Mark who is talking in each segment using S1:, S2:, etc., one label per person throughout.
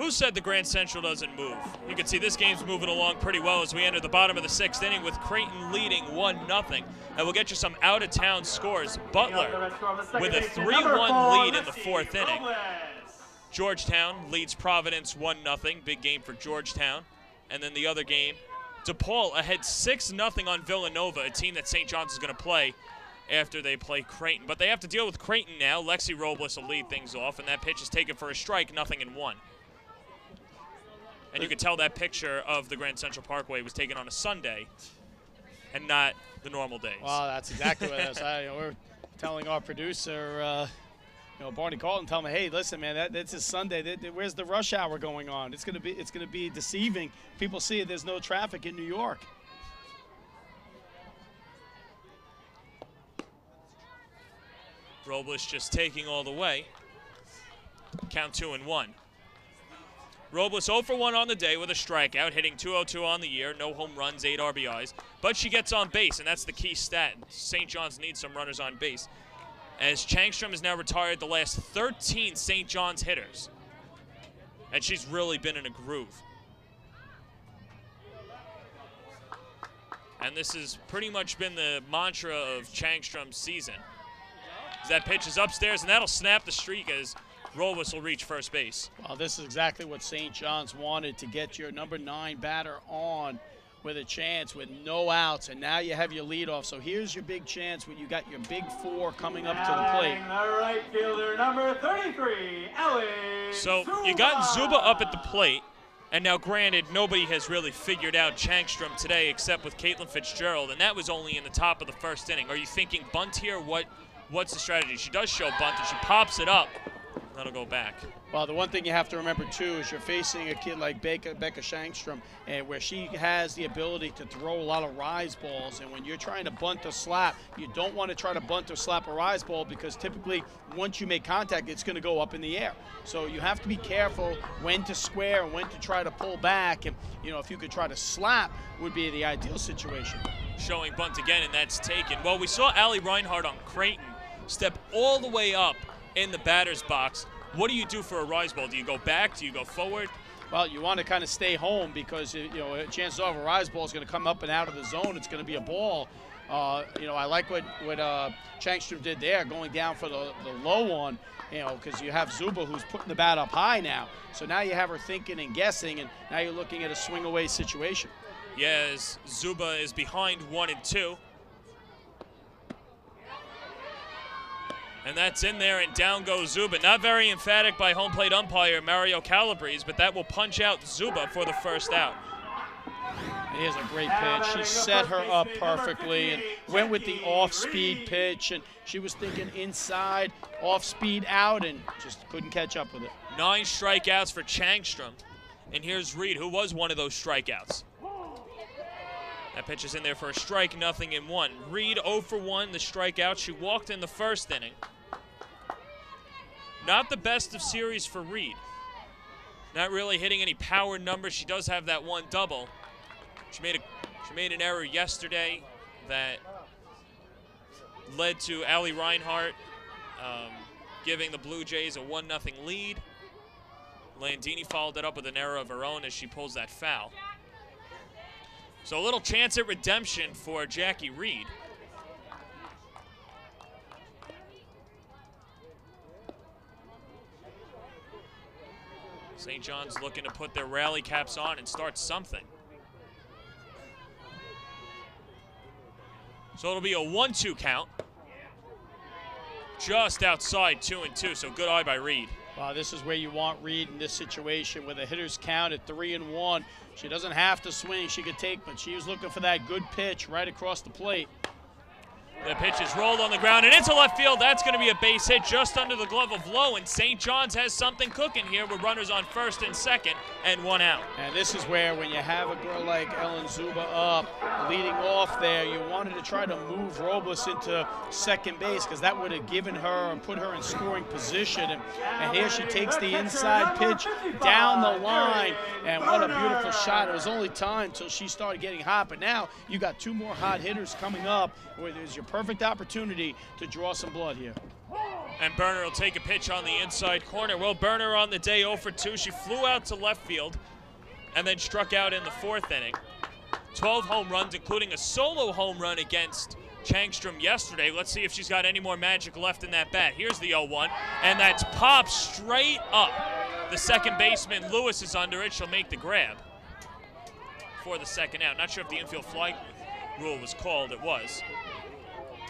S1: Who said the Grand Central doesn't move? You can see this game's moving along pretty well as we enter the bottom of the 6th inning with Creighton leading 1-0. And we'll get you some out-of-town scores. Butler with a 3-1 lead in the 4th inning. Georgetown leads Providence 1-0. Big game for Georgetown. And then the other game, DePaul ahead 6-0 on Villanova, a team that St. John's is going to play after they play Creighton. But they have to deal with Creighton now. Lexi Robles will lead things off, and that pitch is taken for a strike, 0-1. And you can tell that picture of the Grand Central Parkway was taken on a Sunday and not the normal days.
S2: Well, that's exactly what it is. We're telling our producer, Barney Carlton, tell me, hey, listen, man, that's a Sunday. Where's the rush hour going on? It's gonna be deceiving. People see it. There's no traffic in New York.
S1: Robles just taking all the way. Count 2-1. Robles 0 for 1 on the day with a strikeout, hitting .202 on the year, no home runs, 8 RBIs. But she gets on base, and that's the key stat. St. John's needs some runners on base. As Changstrom has now retired the last 13 St. John's hitters. And she's really been in a groove. And this has pretty much been the mantra of Changstrom's season. That pitch is upstairs, and that'll snap the streak as Robles will reach first base.
S2: Well, this is exactly what St. John's wanted, to get your number 9 batter on with a chance with no outs, and now you have your leadoff. So here's your big chance when you got your big 4 coming up to the plate.
S3: The right fielder, number 33, Ellie.
S1: So you got Zuba up at the plate, and now granted, nobody has really figured out Changstrom today except with Caitlin Fitzgerald, and that was only in the top of the 1st inning. Are you thinking bunt here? What's the strategy? She does show bunt, and she pops it up. That'll go back.
S2: Well, the one thing you have to remember, too, is you're facing a kid like Becca Changstrom, and where she has the ability to throw a lot of rise balls. And when you're trying to bunt or slap, you don't want to try to bunt or slap a rise ball, because typically once you make contact, it's going to go up in the air. So you have to be careful when to square and when to try to pull back. And, if you could try to slap, would be the ideal situation.
S1: Showing bunt again, and that's taken. Well, we saw Allie Reinhardt on Creighton step all the way up in the batter's box. What do you do for a rise ball? Do you go back? Do you go forward?
S2: Well, you want to kind of stay home, because chances are a rise ball is going to come up and out of the zone. It's going to be a ball. I like what Changstrom did there, going down for the low one. Because you have Zuba, who's putting the bat up high now. So now you have her thinking and guessing, and now you're looking at a swing away situation.
S1: Yes, Zuba is behind 1 and 2. And that's in there, and down goes Zuba. Not very emphatic by home plate umpire Mario Calabrese, but that will punch out Zuba for the first out.
S2: Here's a great pitch. She set her up perfectly and went with the off-speed pitch, and she was thinking inside, off-speed out, and just couldn't catch up with it.
S1: 9 strikeouts for Changstrom. And here's Reed, who was one of those strikeouts. That pitch is in there for a strike, 0-1. Reed 0 for 1, the strikeout. She walked in the 1st inning. Not the best of series for Reed. Not really hitting any power numbers. She does have that 1 double. She made an error yesterday that led to Allie Reinhardt giving the Blue Jays a 1-0 lead. Landini followed that up with an error of her own as she pulls that foul. So a little chance at redemption for Jackie Reed. St. John's looking to put their rally caps on and start something. So it'll be a 1-2 count. Just outside 2-2, so good eye by Reed.
S2: This is where you want Reed in this situation with a hitter's count at 3-1. She doesn't have to swing, she could take, but she was looking for that good pitch right across the plate.
S1: The pitch is rolled on the ground and into left field. That's going to be a base hit just under the glove of Lowe, and St. John's has something cooking here with runners on 1st and 2nd and 1 out.
S2: And this is where, when you have a girl like Ellen Zuba up, leading off there, you wanted to try to move Robles into 2nd base, because that would have given her and put her in scoring position. And here she takes the inside pitch down the line, and what a beautiful shot. It was only time until she started getting hot, but now you got 2 more hot hitters coming up, where there's your perfect opportunity to draw some blood here.
S1: And Berner will take a pitch on the inside corner. Well, Berner on the day 0 for 2. She flew out to left field and then struck out in the 4th inning. 12 home runs, including a solo home run against Changstrom yesterday. Let's see if she's got any more magic left in that bat. Here's the 0-1, and that's popped straight up. The second baseman, Lewis, is under it. She'll make the grab for the second out. Not sure if the infield fly rule was called. It was.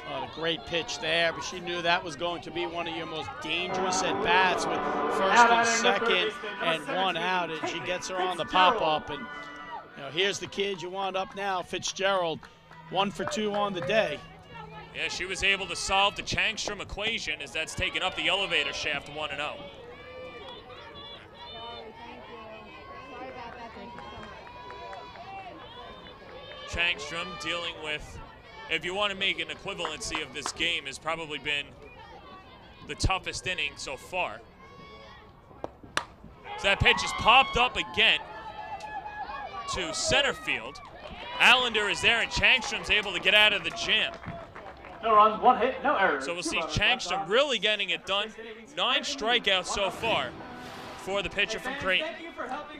S2: Oh, a great pitch there, but she knew that was going to be one of your most dangerous at-bats with first and second and 1 out, and she gets her on the pop-up. And here's the kid you want up now, Fitzgerald, 1 for 2 on the day.
S1: Yeah, she was able to solve the Changstrom equation as that's taken up the elevator shaft 1-0. Changstrom dealing with, if you want to make an equivalency of this game, has probably been the toughest inning so far. So that pitch is popped up again to center field. Allender is there, and Changstrom's able to get out of the jam.
S3: No runs, 1 hit, no errors.
S1: So we'll see Changstrom really getting it done. 9 strikeouts so far for the pitcher from Creighton.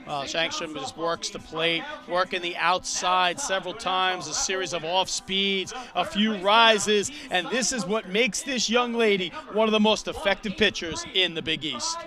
S2: Well, Changstrom just works the plate, working the outside several times, a series of off speeds, a few rises, and this is what makes this young lady one of the most effective pitchers in the Big East.